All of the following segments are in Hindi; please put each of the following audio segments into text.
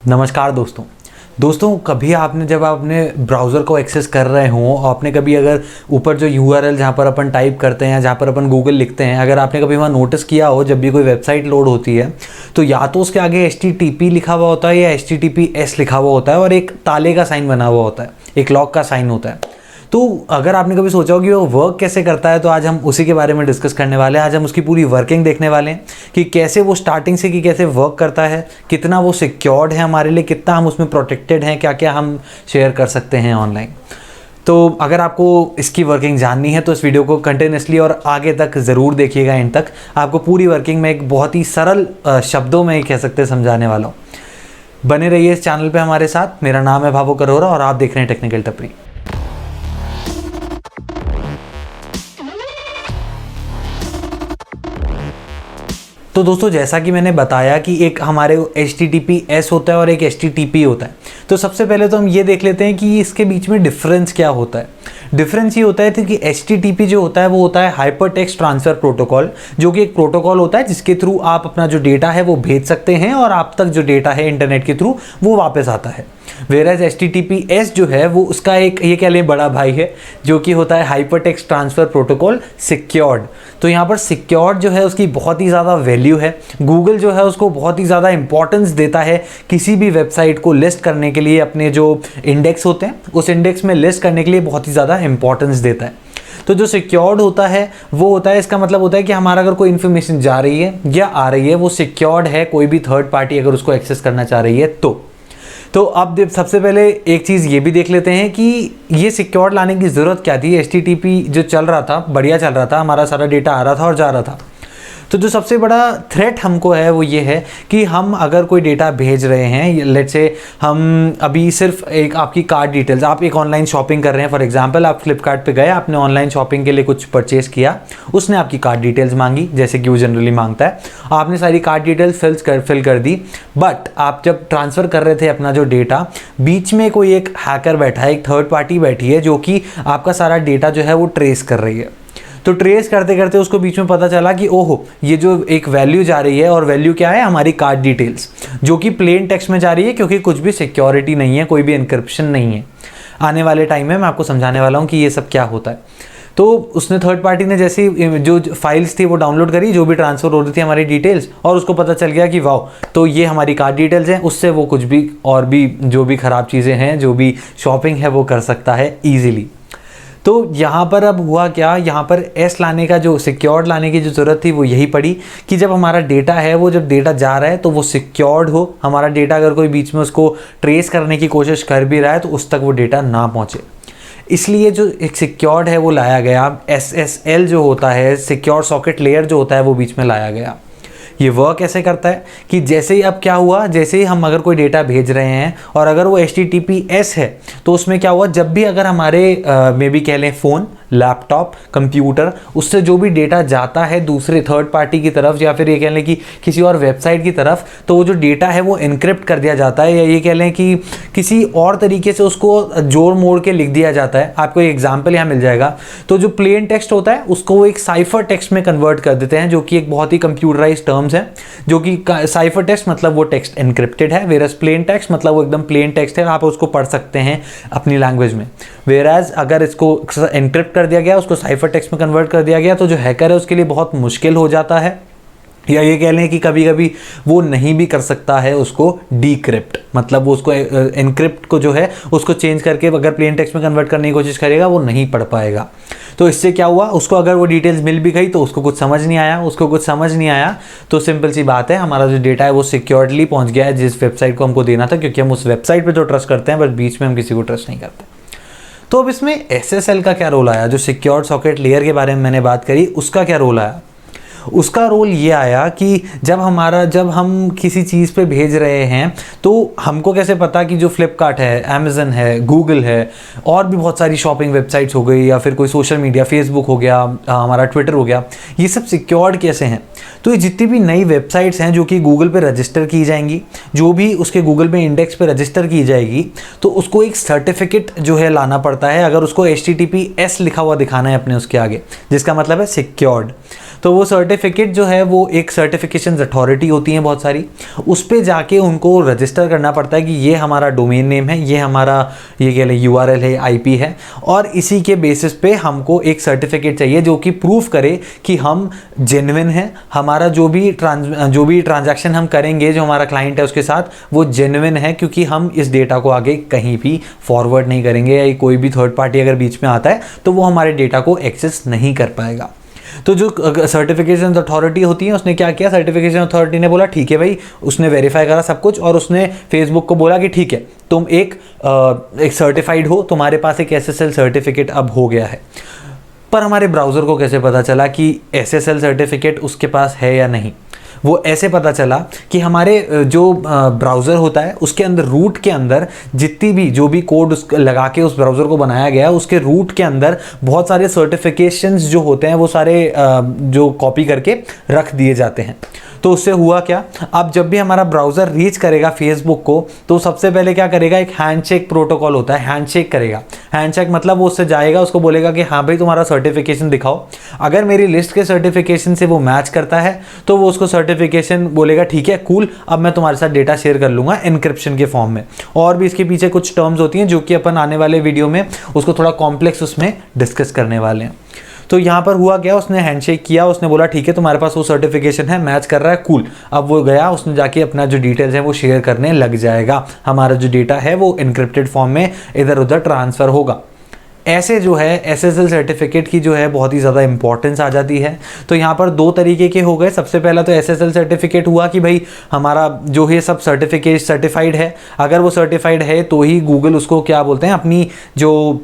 नमस्कार दोस्तों कभी आपने जब आपने ब्राउज़र को एक्सेस कर रहे हो और आपने कभी अगर ऊपर जो URL जहाँ पर अपन टाइप करते हैं, जहाँ पर अपन गूगल लिखते हैं, अगर आपने कभी वहाँ नोटिस किया हो जब भी कोई वेबसाइट लोड होती है तो या तो उसके आगे HTTP लिखा हुआ होता है या HTTPS लिखा हुआ होता है और एक ताले का साइन बना हुआ होता है, एक लॉक का साइन होता है। तो अगर आपने कभी सोचा हो कि वो वर्क कैसे करता है तो आज हम उसी के बारे में डिस्कस करने वाले हैं। आज हम उसकी पूरी वर्किंग देखने वाले हैं कि कैसे वो स्टार्टिंग से कि कैसे वर्क करता है, कितना वो सिक्योर्ड है हमारे लिए, कितना हम उसमें प्रोटेक्टेड हैं, क्या क्या हम शेयर कर सकते हैं ऑनलाइन। तो अगर आपको इसकी वर्किंग जाननी है तो इस वीडियो को कंटिन्यूसली और आगे तक ज़रूर देखिएगा, एंड तक आपको पूरी वर्किंग में एक बहुत ही सरल शब्दों में कह सकते हैं समझाने वाला हूँ। बने रहिए इस चैनल पर हमारे साथ। मेरा नाम है भावुक अरोरा और आप देख रहे हैं टेक्निकल टपरी। तो दोस्तों जैसा कि मैंने बताया कि एक हमारे HTTPS होता है और एक HTTP होता है। तो सबसे पहले तो हम ये देख लेते हैं कि इसके बीच में डिफरेंस क्या होता है। डिफरेंस ये होता है कि HTTP जो होता है वो होता है हाइपर टेक्स्ट ट्रांसफ़र प्रोटोकॉल, जो कि एक प्रोटोकॉल होता है जिसके थ्रू आप अपना जो डेटा है वो भेज सकते हैं और आप तक जो डेटा है इंटरनेट के थ्रू वो वापस आता है। वेयरएज HTTPS जो है वो उसका एक ये कह लें बड़ा भाई है, जो कि होता है hyper text transfer protocol secured. तो यहाँ पर सिक्योर्ड जो है उसकी बहुत ही ज़्यादा वैल्यू है। गूगल जो है उसको बहुत ही ज़्यादा इंपॉर्टेंस देता है किसी भी वेबसाइट को लिस्ट करने के लिए, अपने जो इंडेक्स होते हैं उस इंडेक्स में लिस्ट करने के लिए बहुत ही ज़्यादा इंपॉर्टेंस देता है। तो जो सिक्योर्ड होता है वो होता है, इसका मतलब होता है कि हमारा अगर कोई इन्फॉर्मेशन जा रही है या आ रही है वो सिक्योर्ड है, कोई भी थर्ड पार्टी अगर उसको एक्सेस करना चाह रही है तो अब सबसे पहले एक चीज़ ये भी देख लेते हैं कि ये सिक्योर लाने की ज़रूरत क्या थी। HTTP जो चल रहा था, बढ़िया चल रहा था, हमारा सारा डेटा आ रहा था और जा रहा था। तो जो सबसे बड़ा थ्रेट हमको है वो ये है कि हम अगर कोई डेटा भेज रहे हैं, लेट्स से हम अभी सिर्फ एक आपकी कार्ड डिटेल्स, आप एक ऑनलाइन शॉपिंग कर रहे हैं, फॉर एग्जांपल आप फ्लिपकार्ट पे गए, आपने ऑनलाइन शॉपिंग के लिए कुछ परचेस किया, उसने आपकी कार्ड डिटेल्स मांगी जैसे कि वो जनरली मांगता है, आपने सारी कार्ड डिटेल्स फिल कर दी। बट आप जब ट्रांसफ़र कर रहे थे अपना जो डेटा, बीच में कोई एक हैकर बैठा है, एक थर्ड पार्टी बैठी है जो कि आपका सारा डेटा जो है वो ट्रेस कर रही है। तो ट्रेस करते करते उसको बीच में पता चला कि ओहो ये जो एक वैल्यू जा रही है, और वैल्यू क्या है, हमारी कार्ड डिटेल्स, जो कि प्लेन टेक्स्ट में जा रही है क्योंकि कुछ भी सिक्योरिटी नहीं है, कोई भी एन्क्रिप्शन नहीं है। आने वाले टाइम में मैं आपको समझाने वाला हूँ कि ये सब क्या होता है। तो उसने थर्ड पार्टी ने जैसी जो फाइल्स थी वो डाउनलोड करी, जो भी ट्रांसफ़र हो रही थी हमारी डिटेल्स, और उसको पता चल गया कि वाह तो ये हमारी कार्ड डिटेल्स हैं, उससे वो कुछ भी और भी जो भी ख़राब चीज़ें हैं, जो भी शॉपिंग है वो कर सकता है ईजिली। तो यहाँ पर अब हुआ क्या, यहाँ पर S लाने का, जो सिक्योर्ड लाने की जो ज़रूरत थी वो यही पड़ी कि जब हमारा डेटा है वो जब डेटा जा रहा है तो वो सिक्योर्ड हो। हमारा डेटा अगर कोई बीच में उसको ट्रेस करने की कोशिश कर भी रहा है तो उस तक वो डेटा ना पहुँचे। इसलिए जो एक सिक्योर्ड है वो लाया गया। SSL जो होता है, सिक्योर सॉकेट लेयर जो होता है, वो बीच में लाया गया। ये वर्क ऐसे करता है कि जैसे ही अब क्या हुआ, जैसे ही हम अगर कोई डेटा भेज रहे हैं और अगर वो HTTPS है तो उसमें क्या हुआ, जब भी अगर हमारे मे बी कह लें फ़ोन, लैपटॉप, कंप्यूटर, उससे जो भी डेटा जाता है दूसरे थर्ड पार्टी की तरफ या फिर ये कह लें कि किसी और वेबसाइट की तरफ, तो वो जो डेटा है वो एनक्रिप्ट कर दिया जाता है, या ये कह लें कि किसी और तरीके से उसको जोड़ मोड़ के लिख दिया जाता है। आपको एक एग्जाम्पल यहाँ मिल जाएगा। तो जो प्लेन टेक्स्ट होता है उसको वो एक साइफर टेक्स्ट में कन्वर्ट कर देते हैं, जो कि एक बहुत ही कंप्यूटराइज टर्म्स है, जो कि साइफर टेक्स्ट मतलब वो टेक्स्ट एनक्रिप्टेड है, वेरएज प्लेन टेक्स्ट मतलब वो एकदम प्लेन टेक्स्ट है, आप उसको पढ़ सकते हैं अपनी लैंग्वेज में। वेरएज अगर इसको एनक्रिप्ट कर दिया गया, उसको साइफर टेक्स्ट में कन्वर्ट कर दिया गया, तो जो हैकर है उसके लिए बहुत मुश्किल हो जाता है, या ये कह लें कि कभी कभी वो नहीं भी कर सकता है उसको डीक्रिप्ट, मतलब वो उसको एनक्रिप्ट को जो है उसको चेंज करके अगर प्लेन टेक्स्ट में कन्वर्ट करने की कोशिश करेगा वो नहीं पढ़ पाएगा। तो इससे क्या हुआ, उसको अगर वो डिटेल्स मिल भी गई तो उसको कुछ समझ नहीं आया, तो सिंपल सी बात है, हमारा जो डेटा है वो सिक्योर्डली पहुंच गया है जिस वेबसाइट को हमको देना था, क्योंकि हम उस वेबसाइट पर तो ट्रस्ट करते हैं बट बीच में हम किसी को ट्रस्ट नहीं करते। तो अब इसमें SSL का क्या रोल आया, जो सिक्योर्ड सॉकेट लेयर के बारे में मैंने बात करी, उसका क्या रोल आया। उसका रोल ये आया कि जब हम किसी चीज़ पे भेज रहे हैं तो हमको कैसे पता कि जो फ्लिपकार्ट है, अमेज़न है, गूगल है, और भी बहुत सारी शॉपिंग वेबसाइट्स हो गई, या फिर कोई सोशल मीडिया, फेसबुक हो गया, हमारा ट्विटर हो गया, ये सब सिक्योर्ड कैसे हैं। तो ये जितनी भी नई वेबसाइट्स हैं जो कि गूगल पे रजिस्टर की जाएंगी, जो भी उसके गूगल पे इंडेक्स पे रजिस्टर की जाएगी, तो उसको एक सर्टिफिकेट जो है लाना पड़ता है, अगर उसको HTTPS लिखा हुआ दिखाना है अपने उसके आगे, जिसका मतलब है सिक्योर्ड। तो वो सर्टिफिकेट जो है वो एक सर्टिफिकेशन अथॉरिटी होती है बहुत सारी, उस पर जाके उनको रजिस्टर करना पड़ता है कि ये हमारा डोमेन नेम है, ये हमारा ये कह लें URL है, IP है, और इसी के बेसिस पे हमको एक सर्टिफिकेट चाहिए जो कि प्रूफ करे कि हम जेन्युइन हैं, हमारा जो भी ट्रांजैक्शन हम करेंगे, जो हमारा क्लाइंट है उसके साथ, वो जेन्युइन है, क्योंकि हम इस डेटा को आगे कहीं भी फॉरवर्ड नहीं करेंगे, या कोई भी थर्ड पार्टी अगर बीच में आता है तो वो हमारे डेटा को एक्सेस नहीं कर पाएगा। तो जो सर्टिफिकेशन अथॉरिटी होती है उसने क्या किया, सर्टिफिकेशन अथॉरिटी ने बोला ठीक है भाई, उसने वेरीफाई करा सब कुछ और उसने फेसबुक को बोला कि ठीक है तुम एक सर्टिफाइड हो, तुम्हारे पास एक SSL सर्टिफिकेट अब हो गया है। पर हमारे ब्राउज़र को कैसे पता चला कि SSL सर्टिफिकेट उसके पास है या नहीं? वो ऐसे पता चला कि हमारे जो ब्राउज़र होता है उसके अंदर रूट के अंदर जितनी भी जो भी कोड लगा के उस ब्राउज़र को बनाया गया है उसके रूट के अंदर बहुत सारे सर्टिफिकेशंस जो होते हैं वो सारे जो कॉपी करके रख दिए जाते हैं। तो उससे हुआ क्या, अब जब भी हमारा ब्राउज़र रीच करेगा फेसबुक को तो सबसे पहले क्या करेगा, एक हैंडशेक प्रोटोकॉल होता है, हैंडशेक करेगा। हैंडशेक मतलब वो उससे जाएगा, उसको बोलेगा कि हाँ भाई तुम्हारा सर्टिफिकेशन दिखाओ। अगर मेरी लिस्ट के सर्टिफिकेशन से वो मैच करता है तो वो उसको सर्टिफिकेशन बोलेगा ठीक है कूल, अब मैं तुम्हारे साथ डेटा शेयर कर लूँगा एनक्रिप्शन के फॉर्म में। और भी इसके पीछे कुछ टर्म्स होती हैं जो कि अपन आने वाले वीडियो में उसको थोड़ा कॉम्प्लेक्स उसमें डिस्कस करने वाले हैं। तो यहाँ पर हुआ क्या, उसने हैंडशेक किया, उसने बोला ठीक है तुम्हारे पास वो सर्टिफिकेशन है, मैच कर रहा है, कूल। अब वो गया, उसने जाके अपना जो डिटेल्स है वो शेयर करने लग जाएगा, हमारा जो डेटा है वो एनक्रिप्टेड फॉर्म में इधर उधर ट्रांसफ़र होगा। ऐसे जो है SSL सर्टिफिकेट की जो है बहुत ही ज़्यादा इंपॉर्टेंस आ जाती है। तो यहाँ पर दो तरीके के हो गए। सबसे पहला तो SSL सर्टिफिकेट हुआ कि भाई हमारा जो है सब सर्टिफिकेट सर्टिफाइड है, अगर वो सर्टिफाइड है तो ही गूगल उसको क्या बोलते हैं, अपनी जो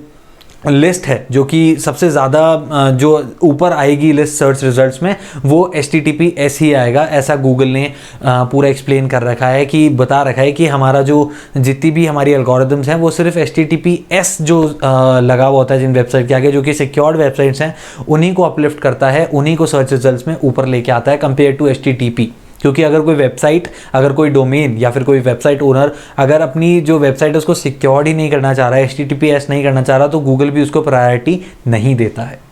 लिस्ट है जो कि सबसे ज़्यादा जो ऊपर आएगी लिस्ट सर्च रिजल्ट्स में वो HTTPS ही आएगा। ऐसा गूगल ने पूरा एक्सप्लेन कर रखा है कि बता रखा है कि हमारा जो जितनी भी हमारी एल्गोरिदम्स हैं वो सिर्फ HTTPS जो लगा हुआ होता है जिन वेबसाइट के आगे, जो कि सिक्योर्ड वेबसाइट्स हैं, उन्हीं को अपलिफ्ट करता है, उन्हीं को सर्च रिजल्ट्स में ऊपर लेके आता है कंपेयर टू HTTP। क्योंकि अगर कोई वेबसाइट, अगर कोई डोमेन या फिर कोई वेबसाइट ओनर अगर अपनी जो वेबसाइट है उसको सिक्योर्ड ही नहीं करना चाह रहा है, HTTPS नहीं करना चाह रहा, तो गूगल भी उसको प्रायोरिटी नहीं देता है।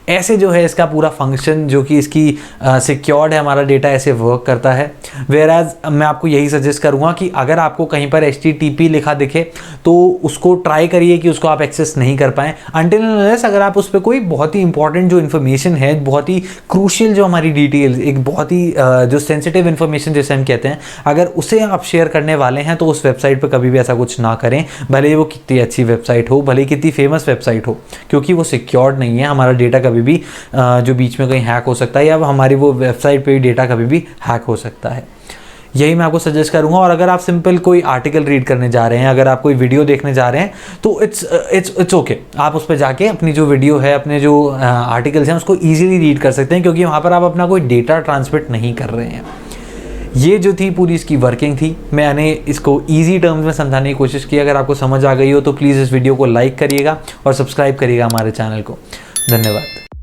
ऐसे जो है इसका पूरा फंक्शन जो कि इसकी सिक्योर्ड है हमारा डेटा, ऐसे वर्क करता है। वेयरएज मैं आपको यही सजेस्ट करूँगा कि अगर आपको कहीं पर HTTP लिखा दिखे तो उसको ट्राई करिए कि उसको आप एक्सेस नहीं कर पाएँ अनटिल अनलेस अगर आप उस पर कोई बहुत ही इंपॉर्टेंट जो इन्फॉर्मेशन है, बहुत ही क्रूशियल जो हमारी डिटेल्स, एक बहुत ही जो सेंसिटिव इन्फॉर्मेशन जैसे हम कहते हैं, अगर उसे आप शेयर करने वाले हैं तो उस वेबसाइट पर कभी भी ऐसा कुछ ना करें, भले ही वो कितनी अच्छी वेबसाइट हो, भले ही कितनी फेमस वेबसाइट हो, क्योंकि वो सिक्योर्ड नहीं है। हमारा डेटा कभी भी जो बीच में कहीं हैक हो सकता है या हमारी वो वेबसाइट पे भी डेटा कभी भी हैक हो सकता है। यही मैं आपको सजेस्ट करूंगा। और अगर आप सिंपल कोई आर्टिकल रीड करने जा रहे हैं, अगर आप कोई वीडियो देखने जा रहे हैं तो इट्स ओके, आप उस पर जाके अपनी जो वीडियो है, अपने जो आर्टिकल्स हैं उसको ईजिली रीड कर सकते हैं, क्योंकि वहाँ पर आप अपना कोई डेटा ट्रांसमिट नहीं कर रहे हैं। ये जो थी पूरी इसकी वर्किंग थी, मैंने इसको इजी टर्म्स में समझाने की कोशिश की। अगर आपको समझ आ गई हो तो प्लीज़ इस वीडियो को लाइक करिएगा और सब्सक्राइब करिएगा हमारे चैनल को। धन्यवाद।